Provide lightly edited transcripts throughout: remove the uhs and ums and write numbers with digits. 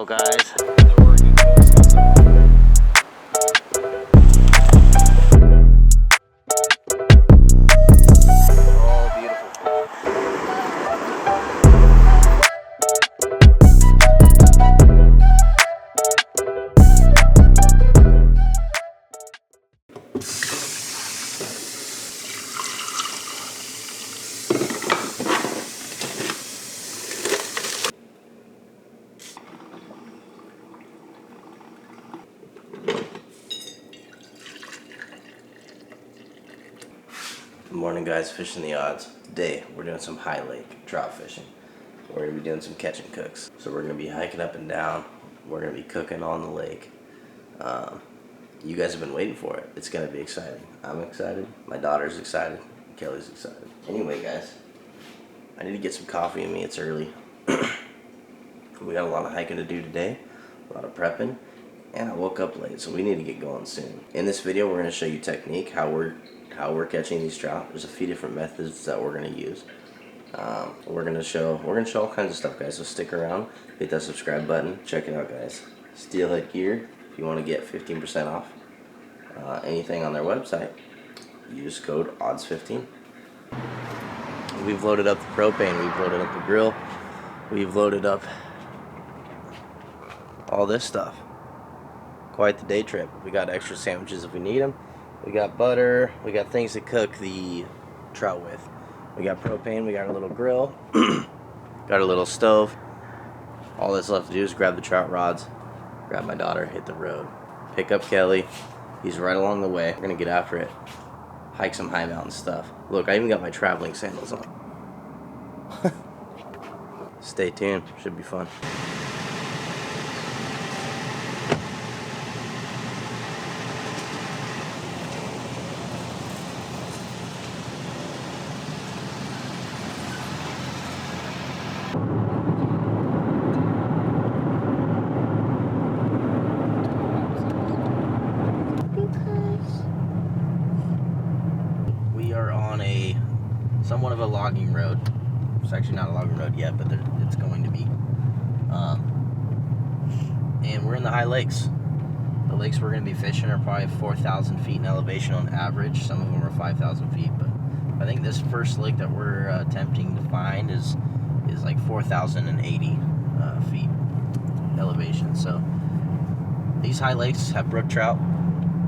go, guys. Good morning, guys. Fishing the odds. Today we're doing some high lake trout fishing. We're gonna be doing some catch and cooks. So we're gonna be hiking up and down. We're gonna be cooking on the lake. You guys have been waiting for it. It's gonna be exciting. I'm excited. My daughter's excited. Kelly's excited. Anyway, guys, I need to get some coffee in me. It's early. We got a lot of hiking to do today, a lot of prepping, and I woke up late, so we need to get going soon. In this video, we're gonna show you technique, how we're catching these trout. There's a few different methods that we're gonna use. We're gonna show all kinds of stuff, guys. So stick around, hit that subscribe button, check it out, guys. Steelhead Gear. If you want to get 15% off anything on their website, use code odds15. We've loaded up the propane. We've loaded up the grill. We've loaded up all this stuff. Quite the day trip. We got extra sandwiches if we need them. We got butter, we got things to cook the trout with. We got propane, we got our little grill, got our little stove. All that's left to do is grab the trout rods, grab my daughter, hit the road. Pick up Kelly, he's right along the way. We're gonna get after it. Hike some high mountain stuff. Look, I even got my traveling sandals on. Stay tuned, should be fun. We are on a somewhat of a logging road. It's actually not a logging road yet, but it's going to be. And we're in the high lakes. The lakes we're going to be fishing are probably 4,000 feet in elevation on average. Some of them are 5,000 feet, but I think this first lake that we're attempting to find is like 4,080 feet elevation. So these high lakes have brook trout,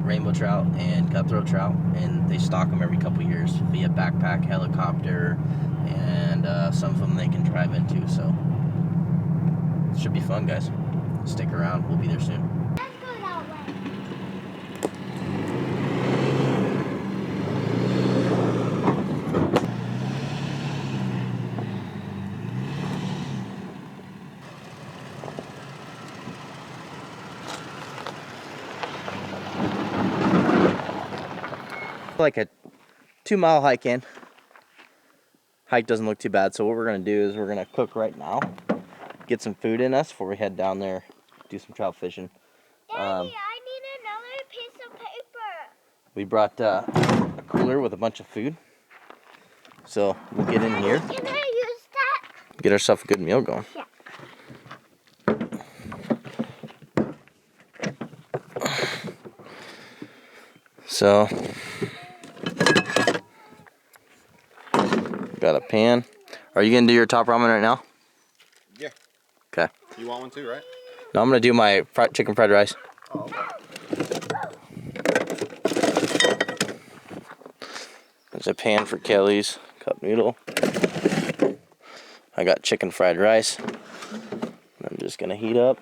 rainbow trout, and cutthroat trout, and they stock them every couple years via backpack, helicopter, and some of them they can drive into. So it should be fun, guys. Stick around, we'll be there soon. Let's go that way. Like a 2-mile hike in. Hike doesn't look too bad, so what we're gonna do is we're gonna cook right now, get some food in us before we head down there, do some trout fishing. Daddy, I need another piece of paper. We brought a cooler with a bunch of food, so we'll get in here, Can I use that? get ourselves a good meal going. Yeah. So, got a pan. Are you gonna do your top ramen right now? Yeah. Okay. You want one too, right? No, I'm gonna do my chicken fried rice. Oh, okay. There's a pan for Kelly's cup noodle. I got chicken fried rice. I'm just gonna heat up.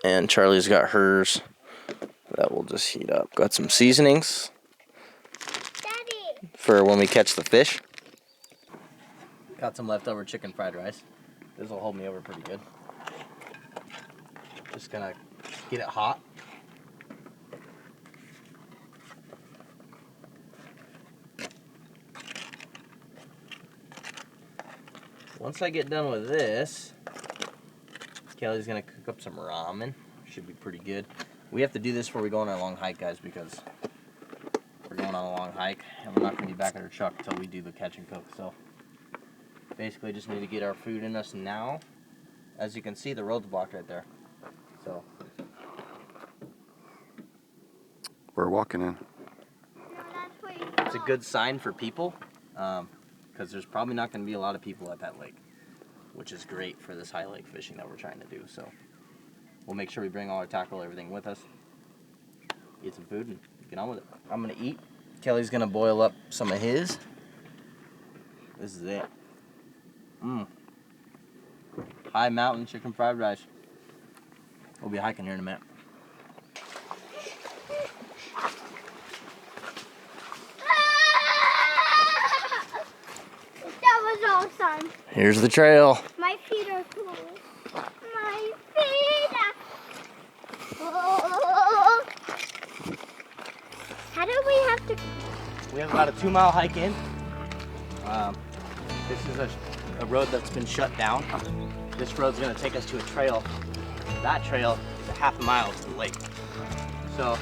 And Charlie's got hers. That will just heat up. Got some seasonings Daddy. for when we catch the fish. Got some leftover chicken fried rice. This will hold me over pretty good. Just gonna get it hot. Once I get done with this, Kelly's gonna cook up some ramen. Should be pretty good. We have to do this before we go on our long hike, guys, because we're going on a long hike and we're not gonna be back at our truck until we do the catch and cook. So basically just need to get our food in us now, as you can see, the road's blocked right there. So we're walking in. No, that's where you it's a good sign for people, because there's probably not going to be a lot of people at that lake, which is great for this high lake fishing that we're trying to do. So we'll make sure we bring all our tackle, everything with us, eat some food, and get on with it. I'm going to eat. Kelly's going to boil up some of his. This is it. High mountain chicken fried rice. We'll be hiking here in a minute. That was awesome. Here's the trail. My feet are cool. My feet are... Oh. How do we have to... We have about a 2-mile hike in. This is a road that's been shut down. This road's gonna take us to a trail. That trail is a half a mile to the lake. So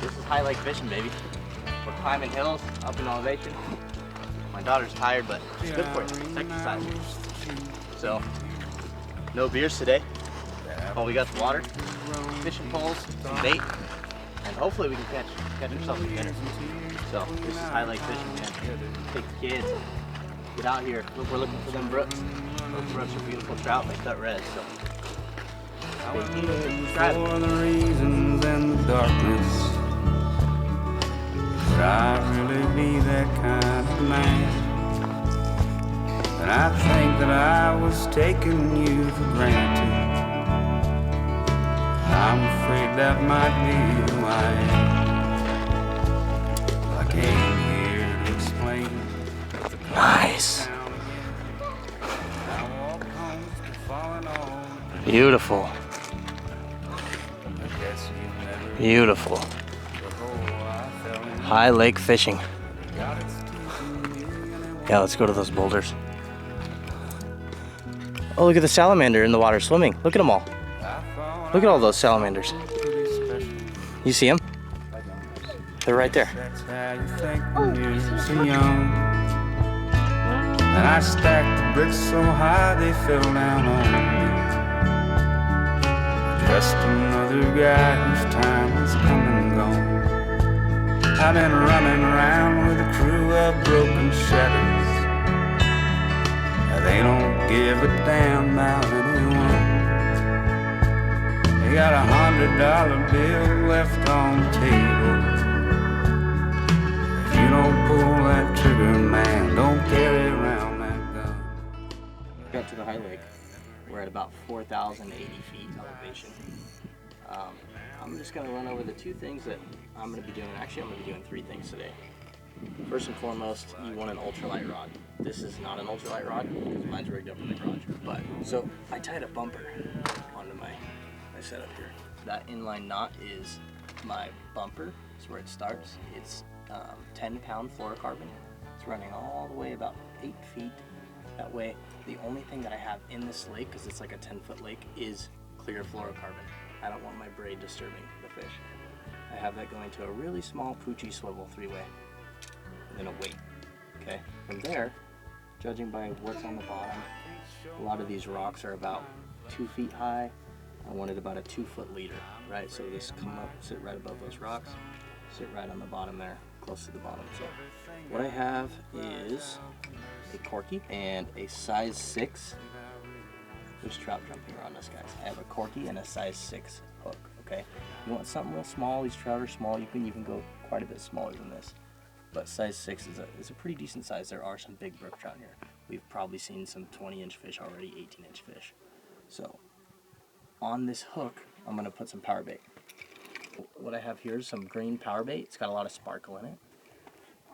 this is high lake fishing, baby. We're climbing hills, up in elevation. My daughter's tired, but it's good for you. It's exercise. So no beers today. Oh, we got the water, fishing poles, some bait, and hopefully we can catch ourselves some dinner. So this is high lake fishing, man. Take the kids, get out here. Look, we're looking for them brooks. Those brooks are beautiful trout, they cut red. So stay tuned and subscribe. For the reasons and the darkness, could I really be that kind of man? And I think that I was taking you for granted. I'm afraid that might be who I am. I came here to explain. Nice. I walk home to falling on. Beautiful. I guess you've never Beautiful. before I fell in. High lake fishing. God, it's teaching me and it Yeah, let's go to those boulders. Oh, look at the salamander in the water swimming. Look at them all. I thought Look at all those salamanders. pretty special. You see them? They're right there. That's how you think when you're so young. And I stacked the bricks so high they fell down on me. Just another guy whose time has come and gone. I've been running around with a crew of broken shutters. They don't give a damn about anyone. They got $100 bill left on the table. If you don't pull that trigger, man, don't carry around that gun. Got to the high lake. We're at about 4,080 feet elevation. I'm just gonna run over the 2 things that I'm gonna be doing. Actually, I'm gonna be doing 3 things today. First and foremost, you want an ultralight rod. This is not an ultralight rod because mine's rigged up in the garage. But so I tied a bumper onto my setup here. That inline knot is my bumper. It's where it starts. It's 10-pound fluorocarbon. It's running all the way about 8 feet. That way, the only thing that I have in this lake, because it's like a 10-foot lake, is clear fluorocarbon. I don't want my braid disturbing the fish. I have that going to a really small Poochie swivel 3-way. And then a weight. Okay. From there, judging by what's on the bottom, a lot of these rocks are about 2 feet high. I wanted about a 2-foot leader, right? So this come up, sit right above those rocks, sit right on the bottom there, close to the bottom. So what I have is a corky and a size 6. There's trout jumping around us, guys. I have a corky and a size 6 hook. Okay. You want something real small. These trout are small. You can even go quite a bit smaller than this. But size 6 is a pretty decent size. There are some big brook trout here. We've probably seen some 20-inch fish already, 18-inch fish. So on this hook, I'm going to put some power bait. What I have here is some green power bait. It's got a lot of sparkle in it.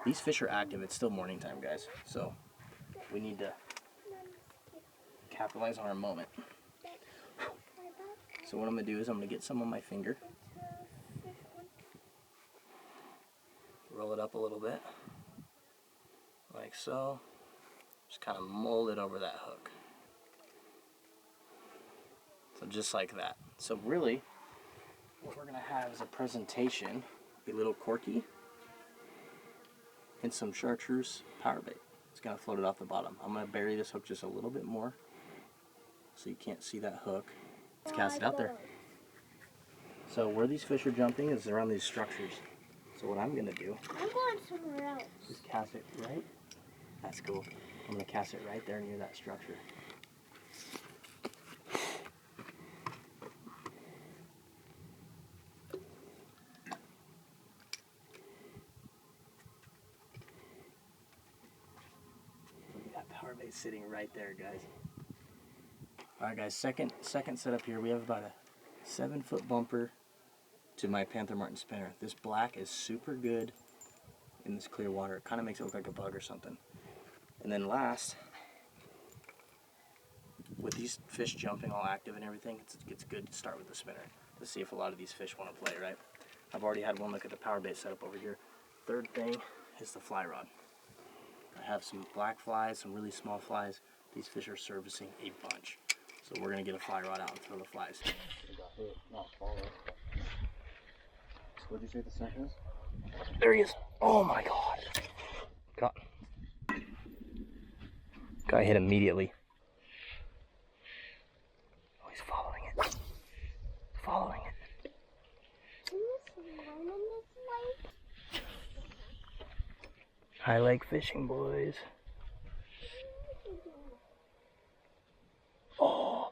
These fish are active. It's still morning time, guys. So we need to capitalize on our moment. So what I'm going to do is I'm going to get some on my finger. Roll it up a little bit, like so. Just kind of mold it over that hook. So just like that. So really, what we're gonna have is a presentation, a little corky, and some chartreuse power bait. It's gonna float it off the bottom. I'm gonna bury this hook just a little bit more. so you can't see that hook. Let's cast it out there. So where these fish are jumping is around these structures. So what I'm gonna do, I'm going somewhere else. is cast it right. That's cool. I'm gonna cast it right there near that structure. That power bait sitting right there, guys. All right, guys. Second setup here. We have about a 7-foot bumper to my Panther Martin spinner. This black is super good in this clear water. It kind of makes it look like a bug or something. And then last, with these fish jumping all active and everything, it's good to start with the spinner to see if a lot of these fish want to play, right? I've already had one look at the power bait setup over here. Third thing is the fly rod. I have some black flies, some really small flies. These fish are servicing a bunch. So we're gonna get a fly rod out and throw the flies. What did you say the scent is? There he is. Oh my God. Got hit immediately. Oh, he's following it. Following it. Can you swim in this lake? High lake fishing, boys. Oh.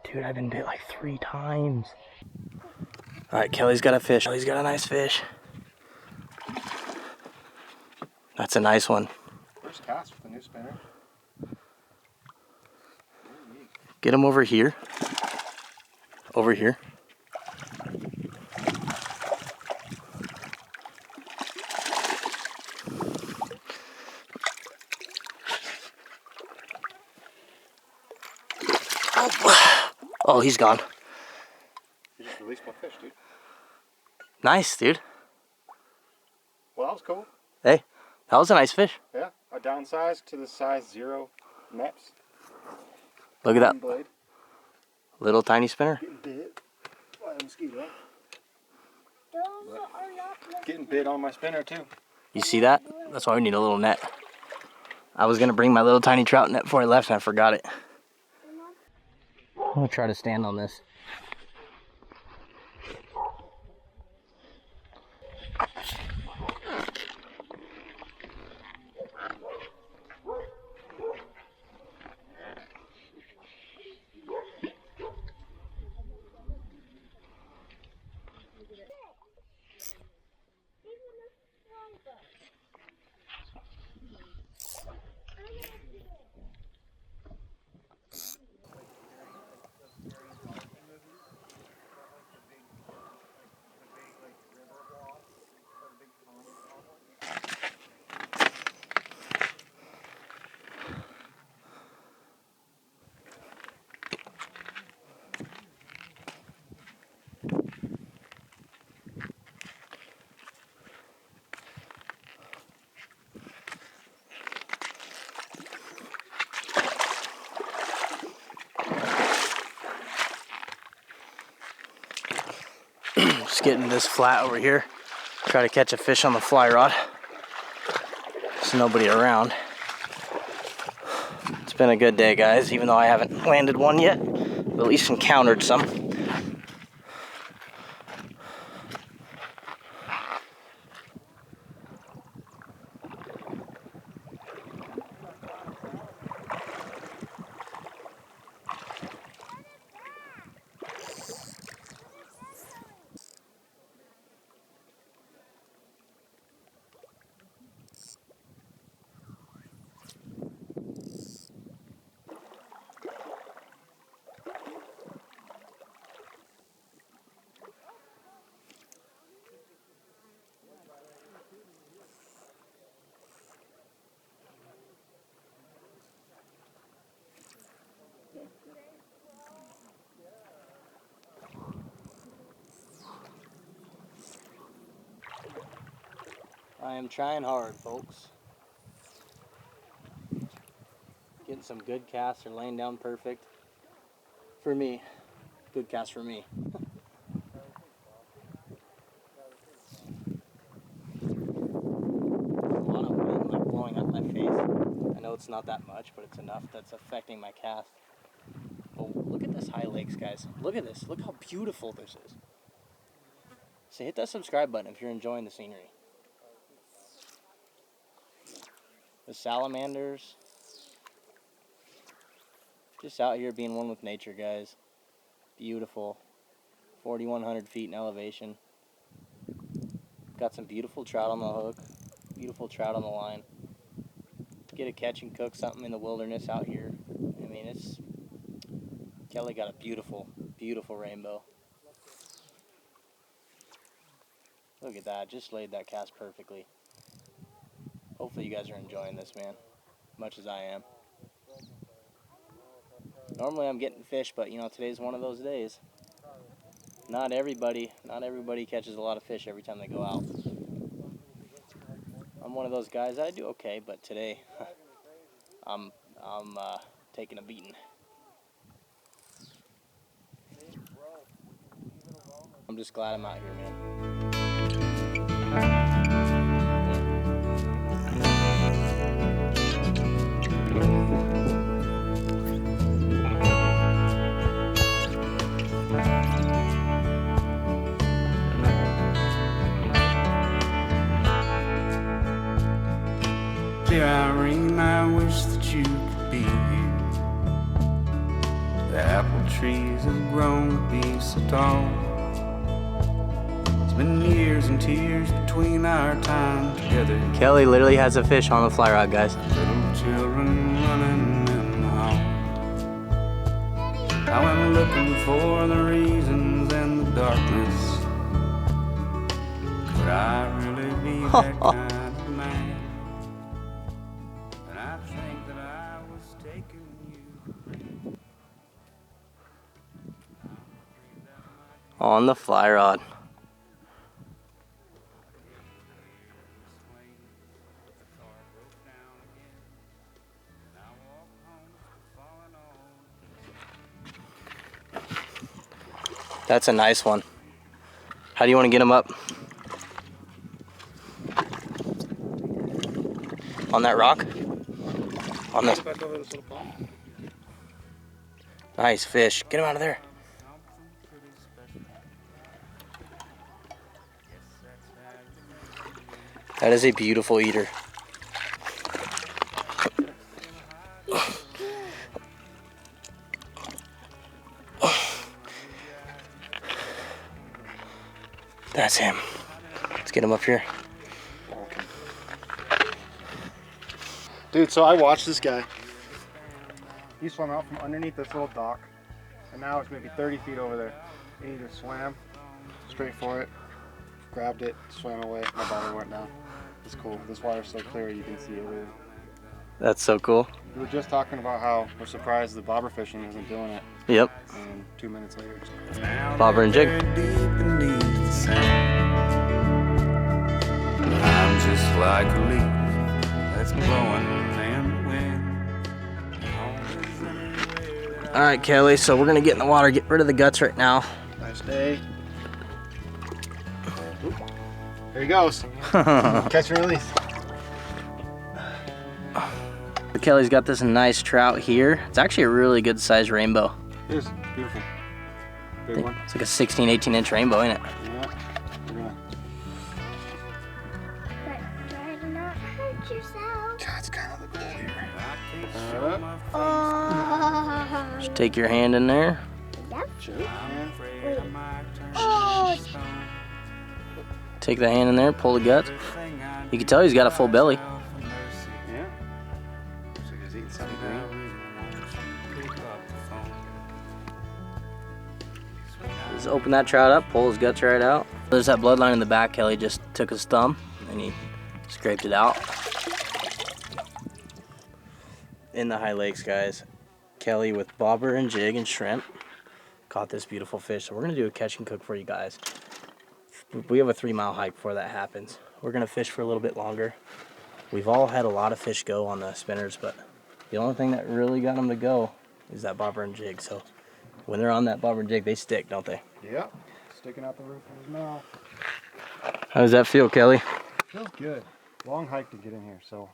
Dude, I've been bit like 3 times. All right, Kelly's got a fish. Kelly's got a nice fish. That's a nice one. First cast with the new spinner. Get him over here. Over here. Oh, he's gone. You just released my fish, dude. Nice, dude. Well, that was cool. Hey, that was a nice fish. Yeah, I downsized to the size 0 Meps. Look at that. Blade. Little tiny spinner. Getting bit by a mosquito. Those are not Getting bit on my spinner too. You see that? That's why we need a little net. I was gonna bring my little tiny trout net before I left and I forgot it. I'm gonna try to stand on this. Just getting this flat over here. Try to catch a fish on the fly rod. There's nobody around. It's been a good day, guys, even though I haven't landed one yet. But at least encountered some. I am trying hard, folks. Getting some good casts, are laying down perfect. For me. Good cast for me. A lot of wind like blowing up my face. I know know it's not that much, but it's enough that's affecting my cast. Oh, look at this high lakes, guys. Look at this. Look how beautiful this is. So hit that subscribe button if you're enjoying the scenery. The salamanders. Just out here being one with nature, guys. Beautiful. 4,100 feet in elevation. Got some beautiful trout on the hook. Beautiful trout on the line. Get a catch and cook something in the wilderness out here. I mean, it's... Kelly got a beautiful, beautiful rainbow. Look at that. Just laid that cast perfectly. Hopefully you guys are enjoying this, man. As much as I am. Normally I'm getting fish, but you know, today's one of those days. Not everybody catches a lot of fish every time they go out. I'm one of those guys. I do okay, but today I'm taking a beating. I'm just glad I'm out here, man. Dear Irene, I wish that you could be here. The apple trees have grown to be so tall. It's been years and tears between our time together. Kelly literally has a fish on the fly rod, guys. Little children running in the hall. I went looking for the reasons in the darkness. Could I really be that kind of man? And I think that I was taking you On the fly rod. That's a nice one. How do you want to get him up? On that rock? On this. Nice fish. Get him out of there. That is a beautiful eater. That's him. Let's get him up here. Dude, so I watched this guy. He swam out from underneath this little dock, and now it's maybe 30 feet over there. And he just swam straight for it, grabbed it, swam away. My bobber went down. It's cool. This water's so clear you can see everything. That's so cool. We were just talking about how we're surprised the bobber fishing isn't doing it. Yep. And 2 minutes later, it's Bobber and jig. I'm just like a leaf that's blowing in the wind. All right, Kelly. So we're gonna get in the water, get rid of the guts right now. nice day. Oop. There he goes. Catch and release. Kelly's got this nice trout here. It's actually a really good sized rainbow. It is beautiful. Big one. It's like a 16, 18 inch rainbow, ain't it? Yeah. We're gonna... But try to not hurt yourself. That's kind of the goal here. Oh. Just take your hand in there. Yep. Choke, man. Oh. Take the hand in there, pull the guts. You can tell he's got a full belly. Yeah. Looks like he's eating something green. Just open that trout up, pull his guts right out. There's that bloodline in the back. Kelly just took his thumb and he scraped it out. In the high lakes, guys, Kelly with bobber and jig and shrimp caught this beautiful fish. So we're gonna do a catch and cook for you guys. We have a 3-mile hike before that happens. We're gonna fish for a little bit longer. We've all had a lot of fish go on the spinners, but the only thing that really got them to go is that bobber and jig. So when they're on that bobber and jig, they stick, don't they? Yeah. Sticking out the roof of his mouth. How does that feel, Kelly? Feels good. Long hike to get in here, so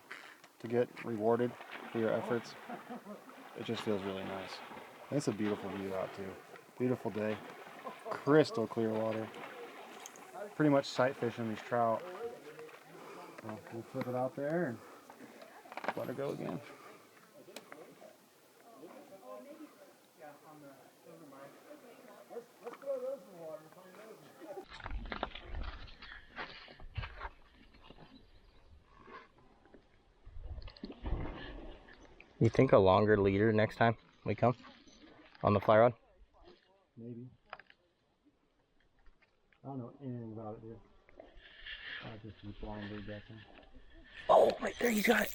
to get rewarded for your efforts. It just feels really nice. And it's a beautiful view out too. Beautiful day. Crystal clear water. Pretty much sight fishing these trout. So we'll flip it out there and let her go again. You think a longer leader next time we come on the fly rod? Maybe. I don't know anything about it, dude. I just keep blindly guessing. Oh, right there, you got it.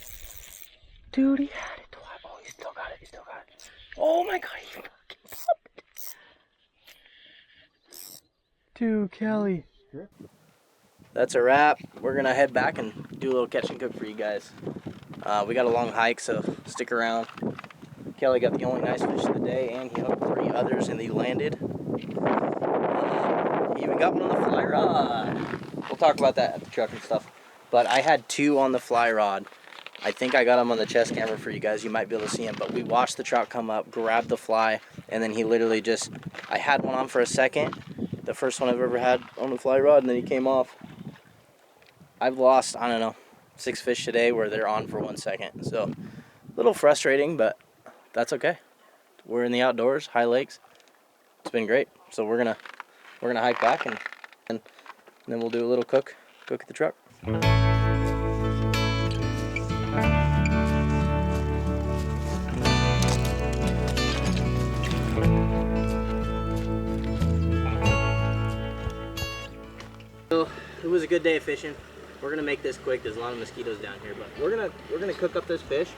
Dude, he had it. Oh, he still got it. He still got it. Oh my god, he fucking popped it. Dude, Kelly. That's a wrap. We're gonna head back and do a little catch and cook for you guys. We got a long hike, so stick around. Kelly got the only nice fish of the day, and he hooked 3 others, and they landed. He even got one on the fly rod. We'll talk about that at the truck and stuff. But I had 2 on the fly rod. I think I got him on the chest camera for you guys. You might be able to see him. But we watched the trout come up, grabbed the fly, and then he literally just... I had one on for a second. The first one I've ever had on the fly rod, and then he came off. I've lost, I don't know, 6 fish today where they're on for 1 second. So, a little frustrating, but that's okay. We're in the outdoors, high lakes. It's been great. So we're gonna hike back and then we'll do a little cook at the truck. So it was a good day of fishing. We're gonna make this quick. There's a lot of mosquitoes down here, but we're gonna cook up this fish.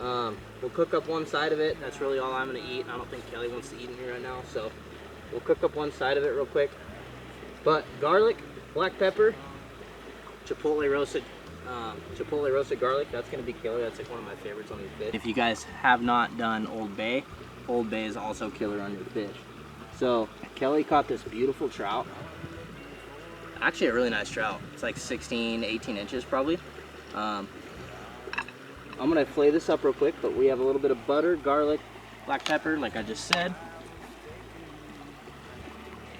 We'll cook up one side of it. That's really all I'm gonna eat. I don't think Kelly wants to eat in here right now, so we'll cook up one side of it real quick. But garlic, black pepper, chipotle roasted garlic. That's gonna be killer. That's like one of my favorites on these fish. If you guys have not done Old Bay is also killer on your fish. So Kelly caught this beautiful trout. Actually a really nice trout. It's like 16, 18 inches probably. I'm gonna flay this up real quick, but we have a little bit of butter, garlic, black pepper, like I just said.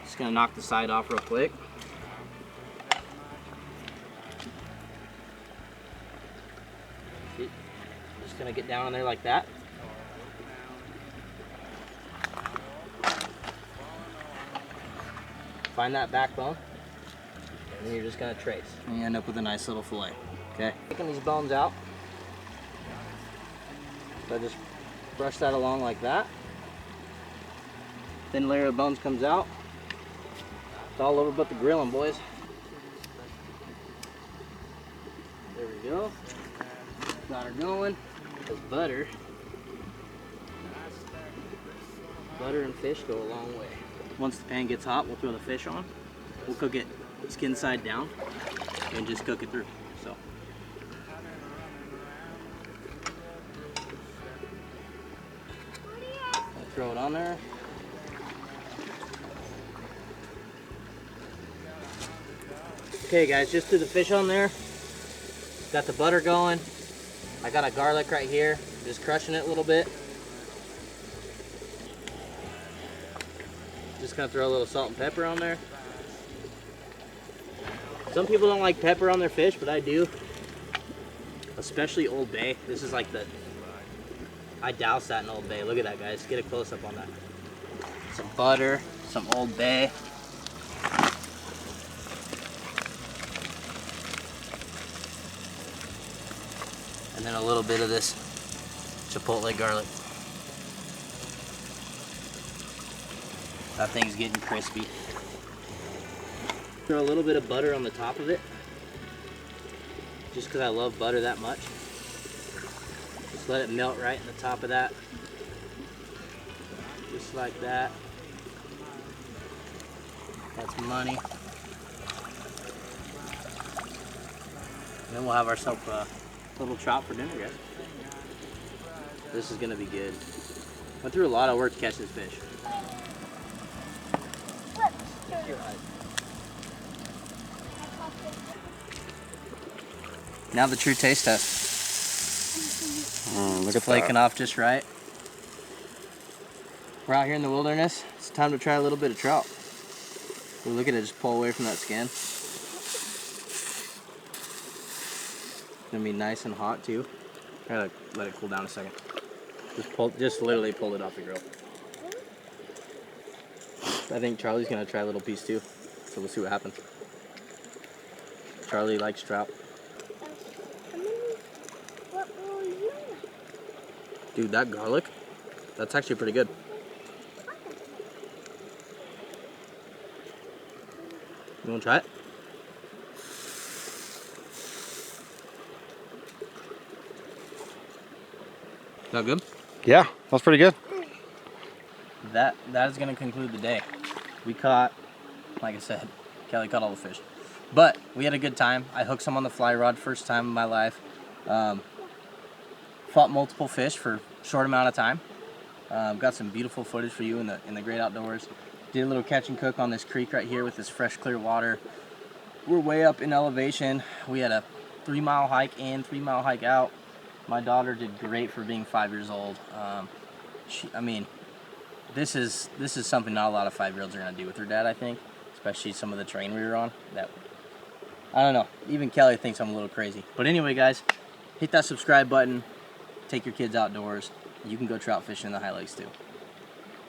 Just gonna knock the side off real quick. See? Just gonna get down in there like that. Find that backbone, and then you're just gonna trace. And you end up with a nice little fillet, okay? Taking these bones out. So I just brush that along like that. Thin layer of bones comes out. It's all over but the grilling, boys. There we go. Got her going. Because butter and fish go a long way. Once the pan gets hot, we'll throw the fish on. We'll cook it skin side down and just cook it through. So. Throw it on there. Okay guys, just threw the fish on there. Got the butter going. I got a garlic right here. Just crushing it a little bit. Just gonna throw a little salt and pepper on there. Some people don't like pepper on their fish, but I do. Especially Old Bay. This is like I douse that in Old Bay. Look at that, guys. Get a close up on that. Some butter, some Old Bay. And then a little bit of this chipotle garlic. That thing's getting crispy. Throw a little bit of butter on the top of it. Just because I love butter that much. Just let it melt right in the top of that. Just like that. That's money. And then we'll have ourselves a little trout for dinner, guys. This is gonna be good. Went through a lot of work to catch this fish. Now the true taste test. Look It's flaking off just right. We're out here in the wilderness. It's time to try a little bit of trout. Ooh, look at it just pull away from that skin. It's gonna be nice and hot too. I gotta let it cool down a second. Just literally pull it off the grill. I think Charlie's gonna try a little piece too, so we'll see what happens. Charlie likes trout. What will you like? Dude, that garlic, that's actually pretty good. You wanna try it? Is that good? Yeah, that's pretty good. That is gonna conclude the day. We caught, like I said, Kelly caught all the fish. But we had a good time. I hooked some on the fly rod, first time in my life. Fought multiple fish for a short amount of time. Got some beautiful footage for you in the great outdoors. Did a little catch and cook on this creek right here with this fresh, clear water. We're way up in elevation. We had a 3-mile hike in, 3-mile hike out. My daughter did great for being 5 years old. I mean, this is something not a lot of 5-year-olds are gonna do with their dad, I think. Especially some of the terrain we were on. I don't know. Even Kelly thinks I'm a little crazy. But anyway, guys, hit that subscribe button. Take your kids outdoors. You can go trout fishing in the high lakes too.